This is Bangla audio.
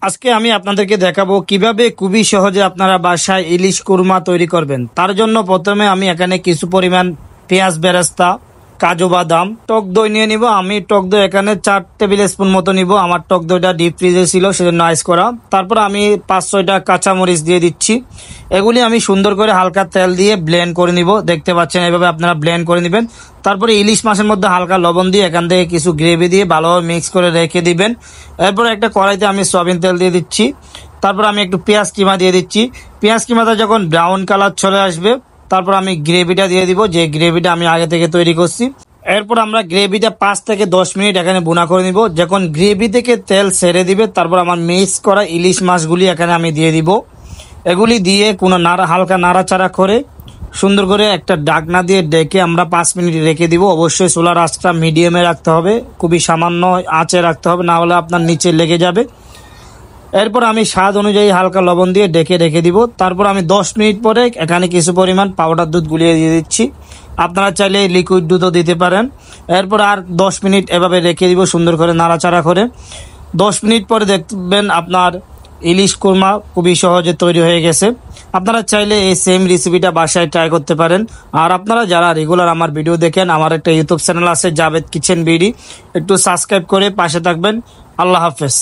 আজকে আমি আপনাদেরকে দেখাবো কিভাবে খুবই সহজে আপনারা বাসায় ইলিশ কুরমা তৈরি করবেন। তার জন্য প্রথমে আমি এখানে কিছু পরিমাণ পেঁয়াজ বেরেস্তা, কাজু বাদাম, টক দই নিয়ে নিব। আমি টক দই এখানে 4 টেবিল স্পুন মতো নিব। আমার টক দইটা ডিপ ফ্রিজে ছিল, সেজন্য আইস করা। তারপর আমি 5-6টা কাঁচামরিচ দিয়ে দিচ্ছি। এগুলি আমি সুন্দর করে হালকা তেল দিয়ে ব্লেন্ড করে নিব। দেখতে পাচ্ছেন, এভাবে আপনারা ব্লেন্ড করে নেবেন। তারপরে ইলিশ মাছের মধ্যে হালকা লবণ দিয়ে এখান থেকে কিছু গ্রেভি দিয়ে ভালোভাবে মিক্স করে রেখে দিবেন। এরপর একটা কড়াইতে আমি সয়াবিন তেল দিয়ে দিচ্ছি। তারপর আমি একটু পেঁয়াজ কিমা দিয়ে দিচ্ছি। পেঁয়াজ কিমাটা যখন ব্রাউন কালার চলে আসবে, তারপর আমি গ্রেভিটা দিয়ে দিব, যে গ্রেভিটা আমি আগে থেকে তৈরি করছি। এরপর আমরা গ্রেভিটা 5 থেকে 10 মিনিট এখানে ভুনা করে নিব। যখন গ্রেভি থেকে তেল ছেড়ে দিবে, তারপর আমার মিক্স করা ইলিশ মাছগুলি এখানে আমি দিয়ে দিব। এগুলি দিয়ে কোনো হালকা নাড়াচাড়া করে সুন্দর করে একটা ঢাকনা দিয়ে ডেকে আমরা 5 মিনিট রেখে দিব। অবশ্যই চুলার আঁচটা মিডিয়ামে রাখতে হবে, খুবই সামান্য আঁচে রাখতে হবে, না হলে আপনার নিচে লেগে যাবে। এরপর আমি স্বাদ অনুযায়ী হালকা লবণ দিয়ে ডেকে রেখে দিব। তারপর আমি 10 মিনিট পরে এখানে কিছু পরিমাণ পাউডার দুধ গুলিয়ে দিয়ে দিচ্ছি। আপনারা চাইলে লিকুইড দুধও দিতে পারেন। এরপর আর 10 মিনিট এভাবে রেখে দিব, সুন্দর করে নাড়াচাড়া করে। 10 মিনিট পরে দেখবেন আপনার ইলিশ কুরমা খুবই সহজে তৈরি হয়ে গেছে। আপনারা চাইলে এই সেম রেসিপিটা বাসায় ট্রাই করতে পারেন। আর আপনারা যারা রেগুলার আমার ভিডিও দেখেন, আমার একটা ইউটিউব চ্যানেল আছে জাভেদ কিচেন বিডি, একটু সাবস্ক্রাইব করে পাশে থাকবেন। আল্লাহ হাফেজ।